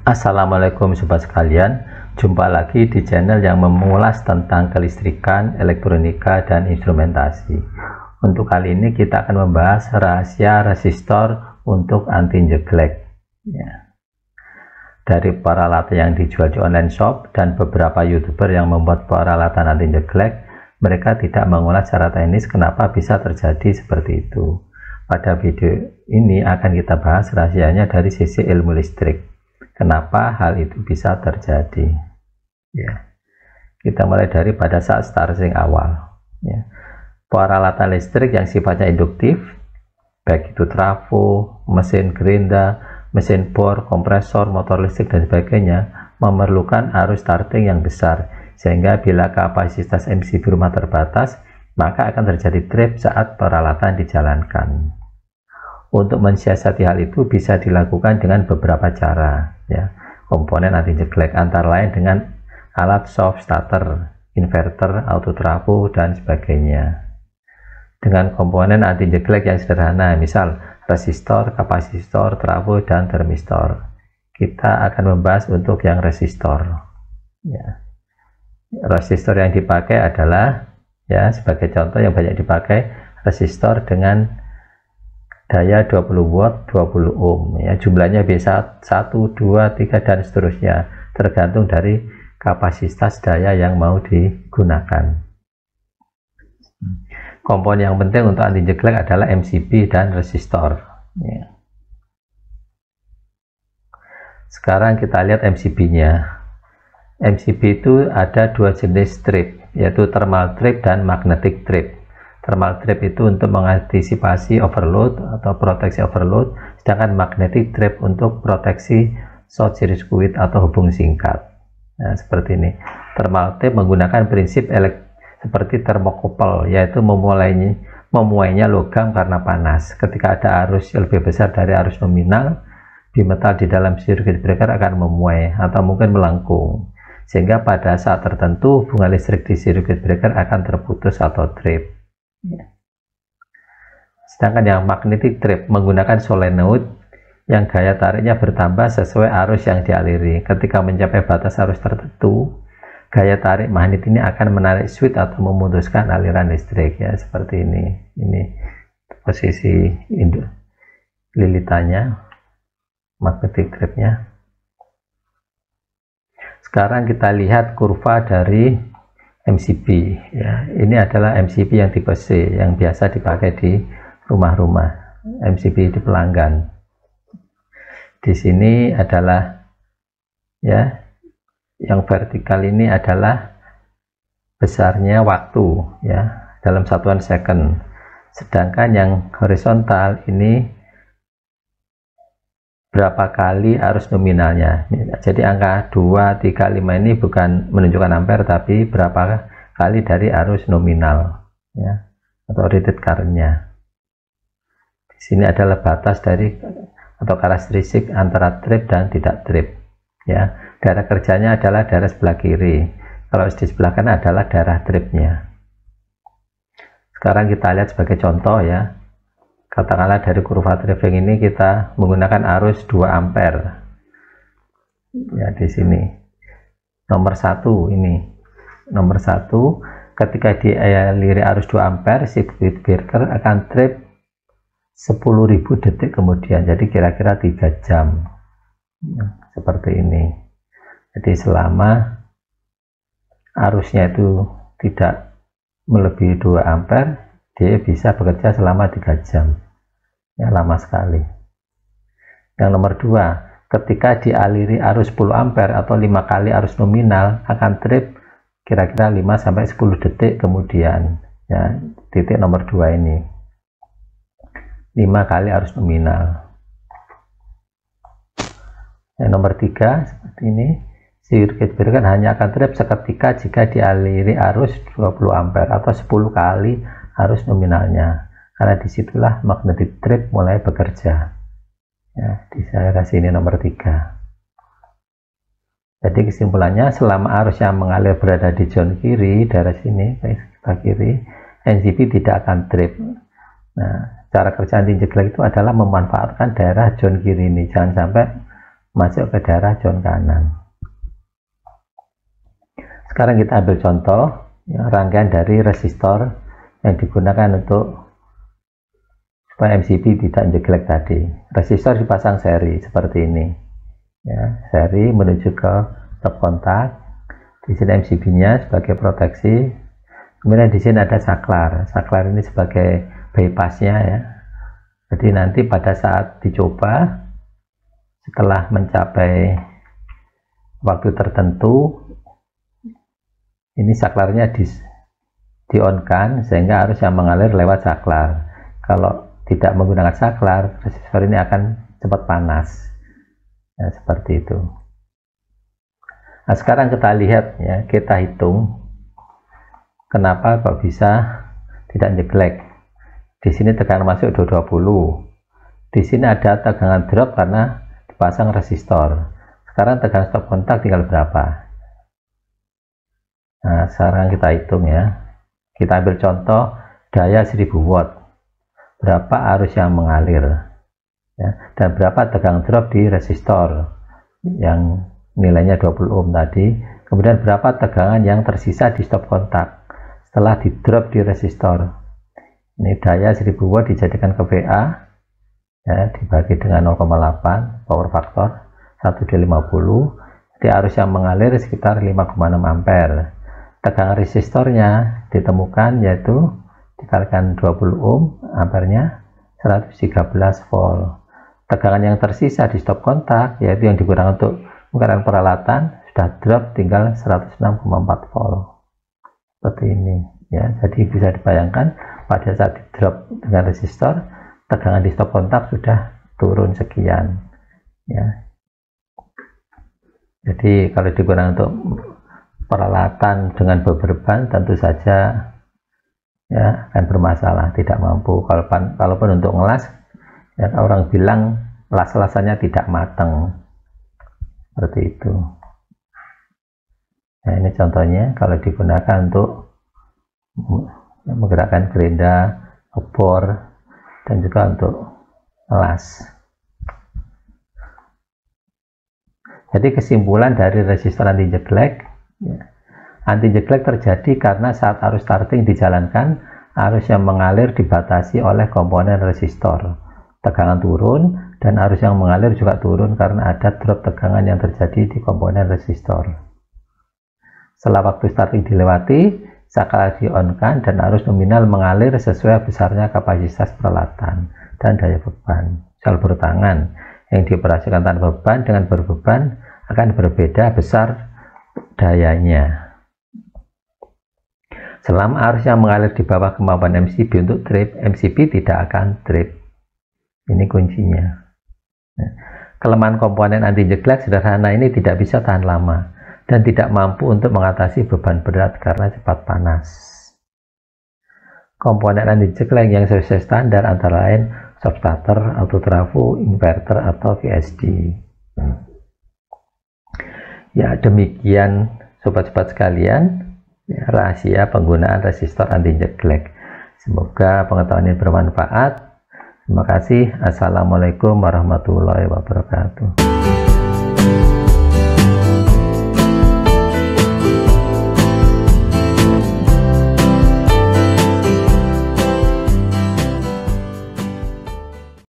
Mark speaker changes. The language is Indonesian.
Speaker 1: Assalamualaikum sobat sekalian, jumpa lagi di channel yang mengulas tentang kelistrikan, elektronika, dan instrumentasi. Untuk kali ini kita akan membahas rahasia resistor untuk anti jeglek ya. Dari peralatan yang dijual di online shop dan beberapa youtuber yang membuat peralatan anti jeglek, mereka tidak mengulas secara teknis kenapa bisa terjadi seperti itu. Pada video ini akan kita bahas rahasianya dari sisi ilmu listrik. Kenapa hal itu bisa terjadi ya. Kita mulai dari pada saat starting awal ya. Peralatan listrik yang sifatnya induktif, baik itu trafo, mesin gerinda, mesin bor, kompresor, motor listrik dan sebagainya, memerlukan arus starting yang besar, sehingga bila kapasitas MCB rumah terbatas, maka akan terjadi trip saat peralatan dijalankan. Untuk mensiasati hal itu bisa dilakukan dengan beberapa cara ya. Komponen anti jeglek antara lain dengan alat soft starter, inverter, auto trafo dan sebagainya. Dengan komponen anti jeglek yang sederhana, misal resistor, kapasitor, trafo dan termistor. Kita akan membahas untuk yang resistor ya. Resistor yang dipakai adalah ya, sebagai contoh yang banyak dipakai, resistor dengan daya 20 watt 20 ohm ya, jumlahnya bisa 1, 2, 3 dan seterusnya, tergantung dari kapasitas daya yang mau digunakan. Komponen yang penting untuk anti jeglek adalah MCB dan resistor ya. Sekarang kita lihat MCB nya. MCB itu ada dua jenis strip, yaitu thermal strip dan magnetic strip. Thermal strip itu untuk mengantisipasi overload atau proteksi overload, sedangkan magnetic strip untuk proteksi short circuit atau hubung singkat. Nah, seperti ini. Thermal strip menggunakan prinsip seperti termokupel, yaitu memuainya logam karena panas. Ketika ada arus lebih besar dari arus nominal, bimetal di dalam circuit breaker akan memuai atau mungkin melengkung, sehingga pada saat tertentu hubungan listrik di circuit breaker akan terputus atau trip. Sedangkan yang magnetic strip menggunakan solenoid yang gaya tariknya bertambah sesuai arus yang dialiri. Ketika mencapai batas arus tertentu, gaya tarik magnet ini akan menarik switch atau memutuskan aliran listrik ya, seperti ini. Ini posisi lilitannya, magnetic stripnya. Sekarang kita lihat kurva dari MCB ya. Ini adalah MCB yang tipe C yang biasa dipakai di rumah-rumah, MCB di pelanggan. Di sini adalah ya, yang vertikal ini adalah besarnya waktu ya, dalam satuan second. Sedangkan yang horizontal ini berapa kali arus nominalnya. Jadi angka 2, 3, 5 ini bukan menunjukkan ampere, tapi berapa kali dari arus nominal ya, atau rated current-nya. Di sini adalah batas dari atau karakteristik antara trip dan tidak trip ya. Daerah kerjanya adalah daerah sebelah kiri, kalau di sebelah kanan adalah daerah tripnya. Sekarang kita lihat sebagai contoh ya. Katakanlah dari kurva tripping ini kita menggunakan arus 2 ampere ya. Di sini nomor 1 ini, nomor 1 ketika dialiri arus 2 ampere, circuit breaker akan trip 10.000 detik kemudian, jadi kira-kira 3 jam ya, seperti ini. Jadi selama arusnya itu tidak melebihi 2 ampere, dia bisa bekerja selama 3 jam ya, lama sekali. Yang nomor 2, ketika dialiri arus 10 ampere atau 5 kali arus nominal akan trip kira-kira 5-10 detik kemudian ya. Titik nomor 2 ini 5 kali arus nominal. Yang nomor 3 seperti ini, circuit breaker hanya akan trip seketika jika dialiri arus 20 ampere atau 10 kali arus nominalnya, karena disitulah magnetic strip mulai bekerja ya. Di daerah sini nomor 3. Jadi kesimpulannya, selama arus yang mengalir berada di zona kiri, daerah sini sebelah kiri, MCB tidak akan trip. Nah, cara kerja anti jeglek itu adalah memanfaatkan daerah zona kiri ini, jangan sampai masuk ke daerah John kanan. Sekarang kita ambil contoh ya, rangkaian dari resistor yang digunakan untuk supaya MCB tidak jeglek tadi. Resistor dipasang seri seperti ini ya, seri menuju ke stop kontak. Di sini MCB-nya sebagai proteksi, kemudian di sini ada saklar. Saklar ini sebagai bypass-nya ya. Jadi nanti pada saat dicoba, setelah mencapai waktu tertentu, ini saklarnya di-on-kan sehingga arus yang mengalir lewat saklar. Kalau tidak menggunakan saklar, resistor ini akan cepat panas ya, seperti itu. Nah, sekarang kita lihat ya, kita hitung kenapa kok bisa tidak jeglek. Di sini tegangan masuk 220, di sini ada tegangan drop karena dipasang resistor. Sekarang tegangan stop kontak tinggal berapa? Nah, sekarang kita hitung ya. Kita ambil contoh daya 1000 watt. Berapa arus yang mengalir ya, dan berapa tegangan drop di resistor yang nilainya 20 ohm tadi. Kemudian berapa tegangan yang tersisa di stop kontak setelah di drop di resistor. Ini daya 1000 watt dijadikan ke VA ya, dibagi dengan 0,8 power factor 1/50. Jadi arus yang mengalir sekitar 5,6 ampere. Tegangan resistornya ditemukan yaitu dikalikan 20 ohm, ampernya 113 volt. Tegangan yang tersisa di stop kontak yaitu yang digunakan untuk penggunaan peralatan sudah drop tinggal 106,4 volt. Seperti ini ya. Jadi bisa dibayangkan pada saat di drop dengan resistor, tegangan di stop kontak sudah turun sekian ya. Jadi kalau digunakan untuk peralatan dengan beban tentu saja ya akan bermasalah, tidak mampu. Kalaupun untuk ngelas ya, orang bilang las-lasannya tidak matang seperti itu. Nah, ini contohnya kalau digunakan untuk menggerakkan gerinda, obor, dan juga untuk ngelas. Jadi kesimpulan dari resistor anti jeglek ya, anti jeglek terjadi karena saat arus starting dijalankan, arus yang mengalir dibatasi oleh komponen resistor. Tegangan turun dan arus yang mengalir juga turun karena ada drop tegangan yang terjadi di komponen resistor. Setelah waktu starting dilewati, saklar di-on-kan dan arus nominal mengalir sesuai besarnya kapasitas peralatan dan daya beban. Misal bertangan yang dioperasikan tanpa beban dengan berbeban akan berbeda besar dayanya. Selama arus yang mengalir di bawah kemampuan MCB untuk trip, MCB tidak akan trip. Ini kuncinya. Kelemahan komponen anti jeglek sederhana ini tidak bisa tahan lama dan tidak mampu untuk mengatasi beban berat karena cepat panas. Komponen anti jeglek yang sesuai standar antara lain shock starter, autotrafo, inverter, atau VSD. Ya, demikian sobat-sobat sekalian ya, rahasia penggunaan resistor anti jeglek. Semoga pengetahuan ini bermanfaat. Terima kasih. Assalamualaikum warahmatullahi wabarakatuh.